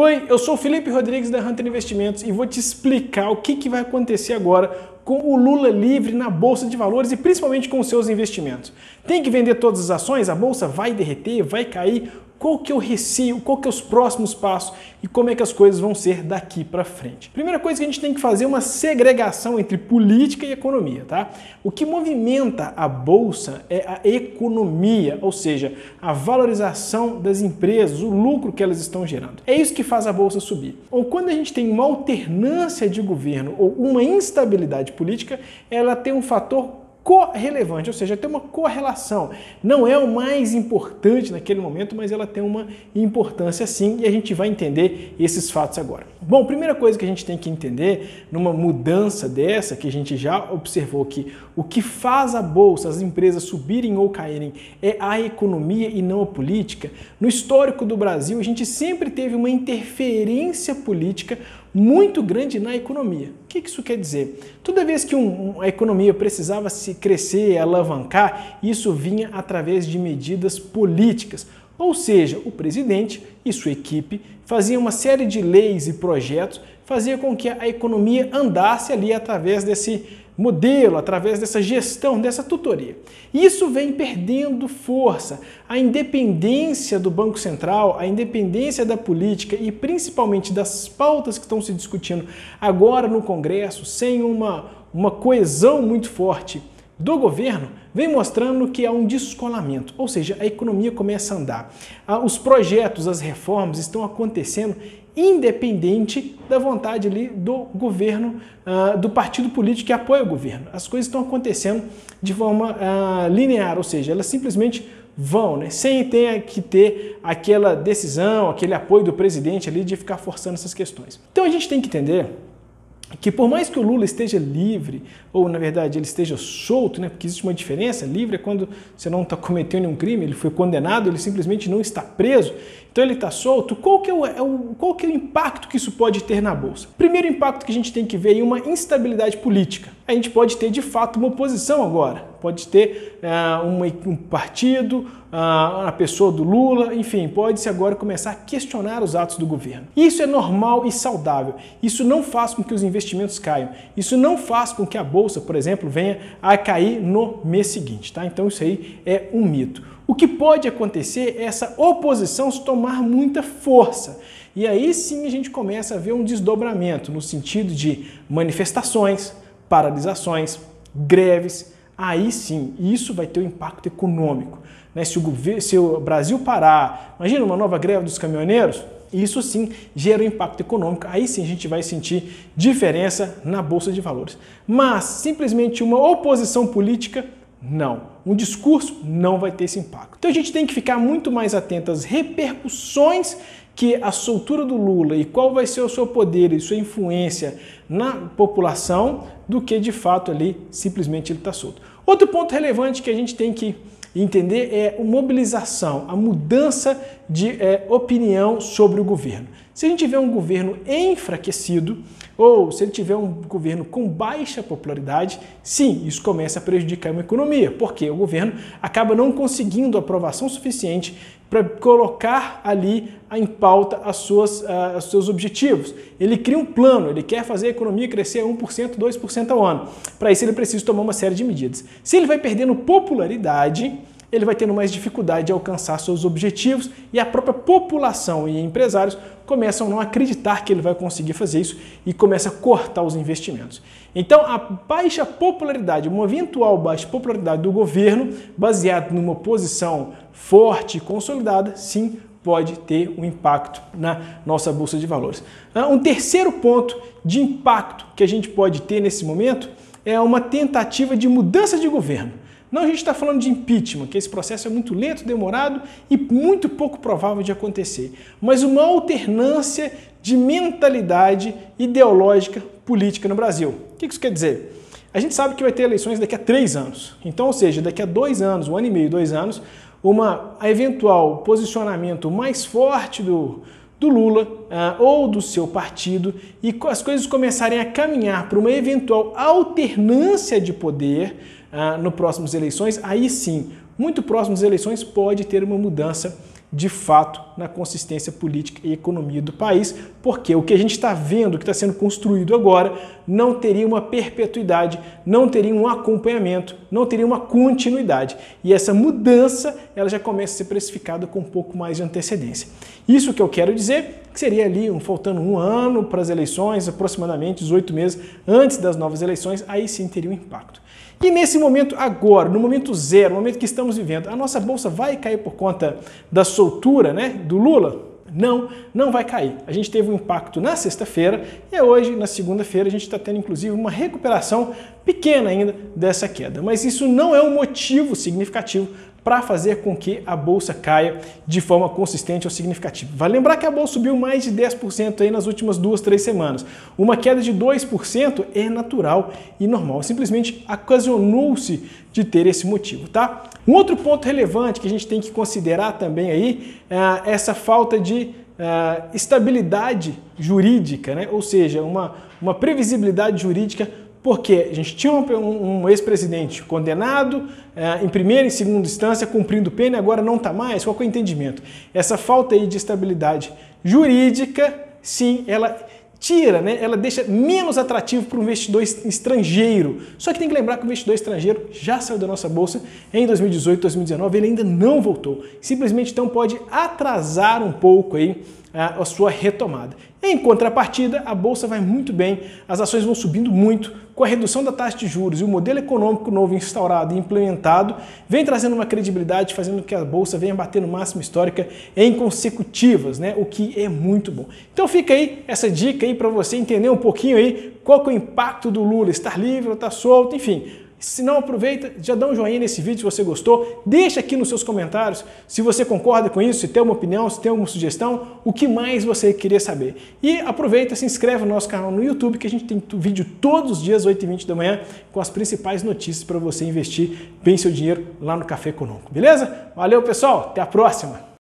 Oi, eu sou o Felipe Rodrigues da Hunter Investimentos e vou te explicar o que vai acontecer agora com o Lula livre na Bolsa de Valores e principalmente com os seus investimentos. Tem que vender todas as ações? A Bolsa vai derreter? Vai cair? Qual que é o receio? Qual que é os próximos passos? E como é que as coisas vão ser daqui para frente? Primeira coisa que a gente tem que fazer é uma segregação entre política e economia, tá? O que movimenta a Bolsa é a economia, ou seja, a valorização das empresas, o lucro que elas estão gerando. É isso que faz a Bolsa subir. Ou quando a gente tem uma alternância de governo ou uma instabilidade política, ela tem um fator correlevante, ou seja, tem uma correlação. Não é o mais importante naquele momento, mas ela tem uma importância sim e a gente vai entender esses fatos agora. Bom, primeira coisa que a gente tem que entender numa mudança dessa, que a gente já observou que o que faz a Bolsa, as empresas subirem ou caírem é a economia e não a política. No histórico do Brasil, a gente sempre teve uma interferência política muito grande na economia. O que isso quer dizer? Toda vez que a economia precisava se crescer, alavancar, isso vinha através de medidas políticas. Ou seja, o presidente e sua equipe faziam uma série de leis e projetos, fazia com que a economia andasse ali através desse modelo, através dessa gestão, dessa tutoria. Isso vem perdendo força. A independência do Banco Central, a independência da política e principalmente das pautas que estão se discutindo agora no Congresso, sem uma coesão muito forte do governo, vem mostrando que há um descolamento, ou seja, a economia começa a andar. Os projetos, as reformas estão acontecendo independente da vontade ali do governo, do partido político que apoia o governo. As coisas estão acontecendo de forma linear, ou seja, elas simplesmente vão, né, sem ter que ter aquela decisão, aquele apoio do presidente ali de ficar forçando essas questões. Então a gente tem que entender que por mais que o Lula esteja livre, ou na verdade ele esteja solto, né, porque existe uma diferença, livre é quando você não está cometendo nenhum crime, ele foi condenado, ele simplesmente não está preso, então ele está solto, qual que é o impacto que isso pode ter na Bolsa? Primeiro impacto que a gente tem que ver é uma instabilidade política. A gente pode ter de fato uma oposição agora, pode ter um partido, a pessoa do Lula, enfim, pode-se agora começar a questionar os atos do governo. Isso é normal e saudável, isso não faz com que os investimentos caiam, isso não faz com que a Bolsa, por exemplo, venha a cair no mês seguinte, tá? Então isso aí é um mito. O que pode acontecer é essa oposição se tomar muita força. E aí sim a gente começa a ver um desdobramento no sentido de manifestações, paralisações, greves. Aí sim, isso vai ter um impacto econômico. Né? Se o Brasil parar, imagina uma nova greve dos caminhoneiros, isso sim gera um impacto econômico. Aí sim a gente vai sentir diferença na Bolsa de Valores. Mas simplesmente uma oposição política, não. Um discurso não vai ter esse impacto. Então a gente tem que ficar muito mais atento às repercussões que a soltura do Lula e qual vai ser o seu poder e sua influência na população do que de fato ali simplesmente ele está solto. Outro ponto relevante que a gente tem que entender é a mobilização, a mudança de opinião sobre o governo. Se a gente tiver um governo enfraquecido ou se ele tiver um governo com baixa popularidade, sim, isso começa a prejudicar uma economia, porque o governo acaba não conseguindo aprovação suficiente para colocar ali em pauta os seus objetivos. Ele cria um plano, ele quer fazer a economia crescer 1%, 2% ao ano. Para isso ele precisa tomar uma série de medidas. Se ele vai perdendo popularidade, ele vai tendo mais dificuldade de alcançar seus objetivos e a própria população e empresários começam a não acreditar que ele vai conseguir fazer isso e começa a cortar os investimentos. Então, a baixa popularidade, uma eventual baixa popularidade do governo, baseado numa posição forte e consolidada, sim, pode ter um impacto na nossa Bolsa de Valores. Um terceiro ponto de impacto que a gente pode ter nesse momento é uma tentativa de mudança de governo. Não, a gente está falando de impeachment, que esse processo é muito lento, demorado e muito pouco provável de acontecer, mas uma alternância de mentalidade ideológica política no Brasil. O que isso quer dizer? A gente sabe que vai ter eleições daqui a 3 anos, então, ou seja, daqui a 2 anos, 1 ano e meio, 2 anos, a eventual posicionamento mais forte do Lula ou do seu partido e as coisas começarem a caminhar para uma eventual alternância de poder no próximas eleições, aí sim, muito próximas eleições pode ter uma mudança de fato na consistência política e economia do país, porque o que a gente está vendo, que está sendo construído agora, não teria uma perpetuidade, não teria um acompanhamento, não teria uma continuidade. E essa mudança ela já começa a ser precificada com um pouco mais de antecedência. Isso que eu quero dizer que seria ali, faltando um ano para as eleições, aproximadamente 18 meses antes das novas eleições, aí sim teria um impacto. E nesse momento agora, no momento zero, no momento que estamos vivendo, a nossa bolsa vai cair por conta da soltura, né, do Lula? Não, não vai cair. A gente teve um impacto na sexta-feira e hoje, na segunda-feira, a gente está tendo inclusive uma recuperação pequena ainda dessa queda. Mas isso não é um motivo significativo para fazer com que a bolsa caia de forma consistente ou significativa. Vale lembrar que a bolsa subiu mais de 10% aí nas últimas 2, 3 semanas. Uma queda de 2% é natural e normal. Simplesmente ocasionou-se de ter esse motivo, tá? Um outro ponto relevante que a gente tem que considerar também aí é essa falta de estabilidade jurídica, né? Ou seja, uma previsibilidade jurídica, porque a gente tinha um ex-presidente condenado em primeira e segunda instância, cumprindo pena, e agora não está mais. Qual que é o entendimento? Essa falta aí de estabilidade jurídica, sim, ela tira, né? Ela deixa menos atrativo para o investidor estrangeiro. Só que tem que lembrar que o investidor estrangeiro já saiu da nossa bolsa em 2018, 2019, ele ainda não voltou. Simplesmente então pode atrasar um pouco aí a sua retomada. Em contrapartida, a bolsa vai muito bem, as ações vão subindo muito, com a redução da taxa de juros e o modelo econômico novo instaurado e implementado, vem trazendo uma credibilidade, fazendo com que a bolsa venha batendo máxima histórica em consecutivas, né? O que é muito bom. Então fica aí essa dica aí para você entender um pouquinho aí qual que é o impacto do Lula, estar livre ou estar solto, enfim. Se não aproveita, já dá um joinha nesse vídeo se você gostou, deixa aqui nos seus comentários se você concorda com isso, se tem uma opinião, se tem alguma sugestão, o que mais você queria saber. E aproveita, se inscreve no nosso canal no YouTube, que a gente tem vídeo todos os dias, 8h20 da manhã, com as principais notícias para você investir bem seu dinheiro lá no Café Econômico, beleza? Valeu, pessoal, até a próxima!